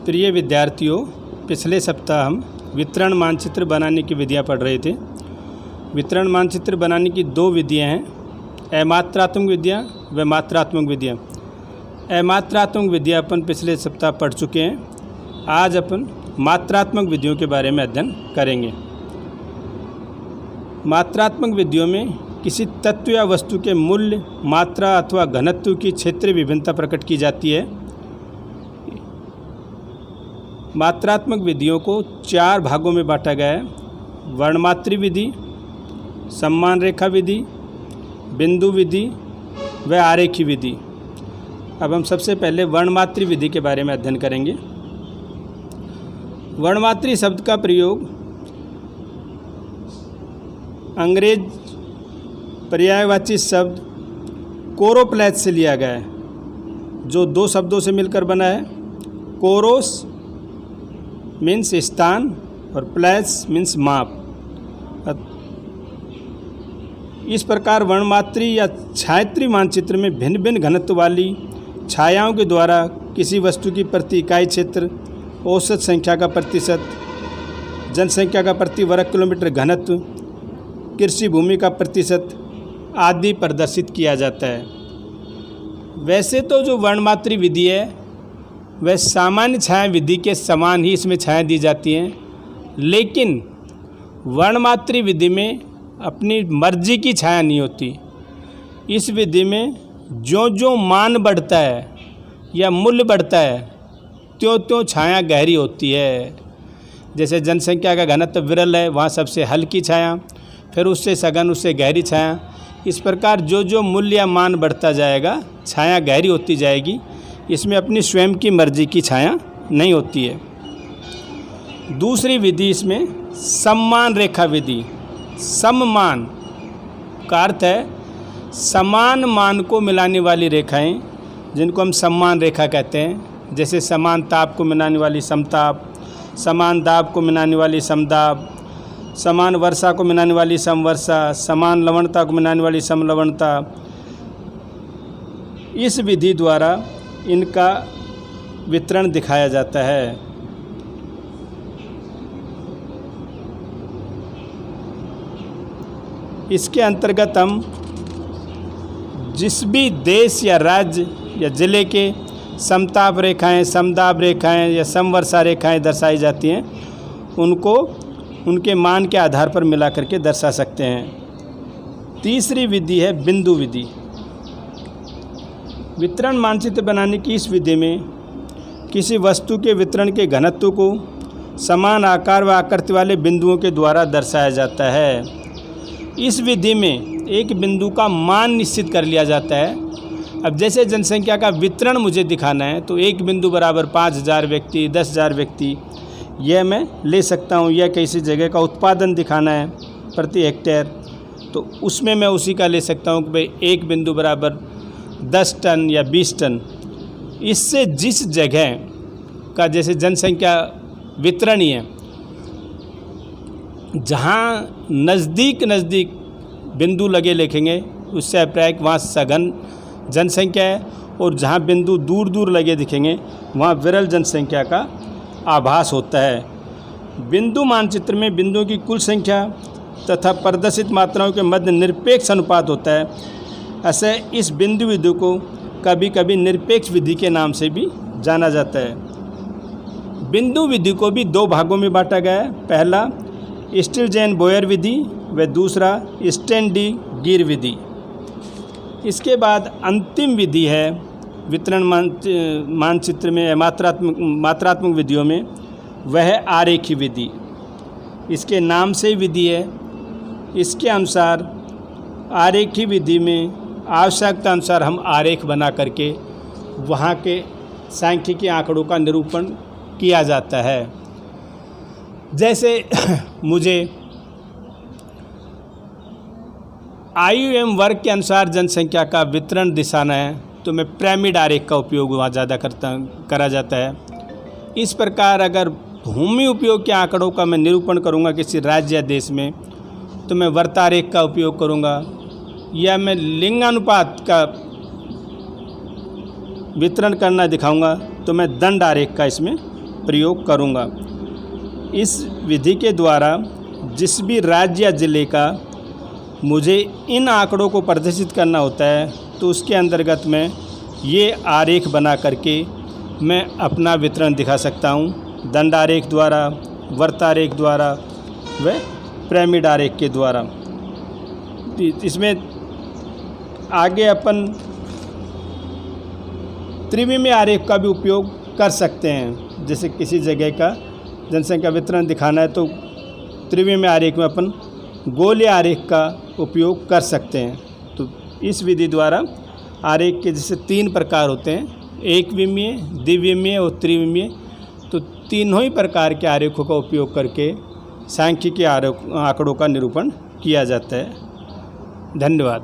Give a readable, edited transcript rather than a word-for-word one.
प्रिय विद्यार्थियों, पिछले सप्ताह हम वितरण मानचित्र बनाने की विधियाँ पढ़ रहे थे। वितरण मानचित्र बनाने की दो विधियाँ हैं, अमात्रात्मक विधियाँ व मात्रात्मक विधियाँ। अमात्रात्मक विधियाँ अपन पिछले सप्ताह पढ़ चुके हैं। आज अपन मात्रात्मक विधियों के बारे में अध्ययन करेंगे। मात्रात्मक विधियों में किसी तत्व या वस्तु के मूल्य, मात्रा अथवा घनत्व की क्षेत्रीय विभिन्नता प्रकट की जाती है। मात्रात्मक विधियों को 4 भागों में बांटा गया है: वर्णमात्री विधि, सम्मान रेखा विधि, बिंदु विधि व आरेखी विधि। अब हम सबसे पहले वर्णमात्री विधि के बारे में अध्ययन करेंगे। वर्णमात्री शब्द का प्रयोग अंग्रेज पर्यायवाची शब्द कोरोप्लेस से लिया गया है, जो 2 शब्दों से मिलकर बना है। कोरोस मीन्स स्थान और प्लेस मीन्स माप। इस प्रकार वर्णमात्री या छायात्री मानचित्र में भिन्न भिन्न घनत्व वाली छायाओं के द्वारा किसी वस्तु की प्रति इकाई क्षेत्र, औसत संख्या का प्रतिशत, जनसंख्या का प्रति वर्ग किलोमीटर घनत्व, कृषि भूमि का प्रतिशत आदि प्रदर्शित किया जाता है। वैसे तो जो वर्णमात्री विधि है वह सामान्य छाया विधि के समान ही इसमें छाया दी जाती हैं, लेकिन वर्णमात्री विधि में अपनी मर्जी की छाया नहीं होती। इस विधि में जो मान बढ़ता है या मूल्य बढ़ता है त्यों छाया गहरी होती है। जैसे जनसंख्या का घनत्व विरल है, वहाँ सबसे हल्की छाया, फिर उससे सघन, उससे गहरी छाया। इस प्रकार जो मूल्य या मान बढ़ता जाएगा छाया गहरी होती जाएगी। इसमें अपनी स्वयं की मर्जी की छाया नहीं होती है। दूसरी विधि इसमें सम्मान रेखा विधि। सममान का अर्थ है समान मान को मिलाने वाली रेखाएं, जिनको हम सम्मान रेखा कहते हैं। जैसे समान ताप को मिलाने वाली समताप, समान दाब को मिलाने वाली समदाब, समान वर्षा को मिलाने वाली समवर्षा, समान लवणता को मिलाने वाली समलवणता। इस विधि द्वारा इनका वितरण दिखाया जाता है। इसके अंतर्गत हम जिस भी देश या राज्य या ज़िले के समताप रेखाएं, समदाब रेखाएं या समवर्षा रेखाएं दर्शाई जाती हैं, उनको उनके मान के आधार पर मिला करके दर्शा सकते हैं। तीसरी विधि है बिंदु विधि। वितरण मानचित्र बनाने की इस विधि में किसी वस्तु के वितरण के घनत्व को समान आकार व आकृति वाले बिंदुओं के द्वारा दर्शाया जाता है। इस विधि में एक बिंदु का मान निश्चित कर लिया जाता है। अब जैसे जनसंख्या का वितरण मुझे दिखाना है तो एक बिंदु बराबर 5000 व्यक्ति, 10,000 व्यक्ति, यह मैं ले सकता हूँ। यह किसी जगह का उत्पादन दिखाना है प्रति हेक्टेयर, तो उसमें मैं उसी का ले सकता हूँ कि भाई एक बिंदु बराबर 10 टन या 20 टन। इससे जिस जगह का जैसे जनसंख्या वितरण ही है, जहाँ नज़दीक बिंदु लगे लिखेंगे उससे अभिप्राय वहाँ सघन जनसंख्या है, और जहाँ बिंदु दूर लगे दिखेंगे वहाँ विरल जनसंख्या का आभास होता है। बिंदु मानचित्र में बिंदुओं की कुल संख्या तथा प्रदर्शित मात्राओं के मध्य निरपेक्ष अनुपात होता है। ऐसे इस बिंदु विधि को कभी कभी निरपेक्ष विधि के नाम से भी जाना जाता है। बिंदु विधि को भी 2 भागों में बांटा गया है। पहला स्टिल्जन-बोयर विधि व दूसरा स्टैंडी-गिर विधि। इसके बाद अंतिम विधि है वितरण मानचित्र में मात्रात्मक विधियों में, वह है आरेखी विधि। इसके नाम से विधि है। इसके अनुसार आरेखी विधि में आवश्यकता अनुसार हम आरेख बना करके वहाँ के सांख्यिकी आंकड़ों का निरूपण किया जाता है। जैसे मुझे आयु एवं वर्ग के अनुसार जनसंख्या का वितरण दिखाना है तो मैं पिरामिड आरेख का उपयोग वहाँ ज़्यादा करा जाता है। इस प्रकार अगर भूमि उपयोग के आंकड़ों का मैं निरूपण करूँगा किसी राज्य या देश में, तो मैं वर्तारेख का उपयोग करूँगा, या मैं लिंगानुपात का वितरण करना दिखाऊंगा तो मैं दंड आरेख का इसमें प्रयोग करूँगा। इस विधि के द्वारा जिस भी राज्य या ज़िले का मुझे इन आंकड़ों को प्रदर्शित करना होता है तो उसके अंतर्गत में ये आरेख बना करके मैं अपना वितरण दिखा सकता हूँ, दंड आरेख द्वारा, वर्त आरेख द्वारा व पिरामिड आरेख के द्वारा। इसमें आगे अपन त्रिविमीय आरेख का भी उपयोग कर सकते हैं। जैसे किसी जगह का जनसंख्या वितरण दिखाना है तो त्रिविमीय आरेख में अपन गोलीय आरेख का उपयोग कर सकते हैं। तो इस विधि द्वारा आरेख के जैसे 3 प्रकार होते हैं, एकविमीय, द्विविमीय और त्रिविमीय। तो तीनों ही प्रकार के आरेखों का उपयोग करके सांख्यिकी आंकड़ों का निरूपण किया जाता है। धन्यवाद।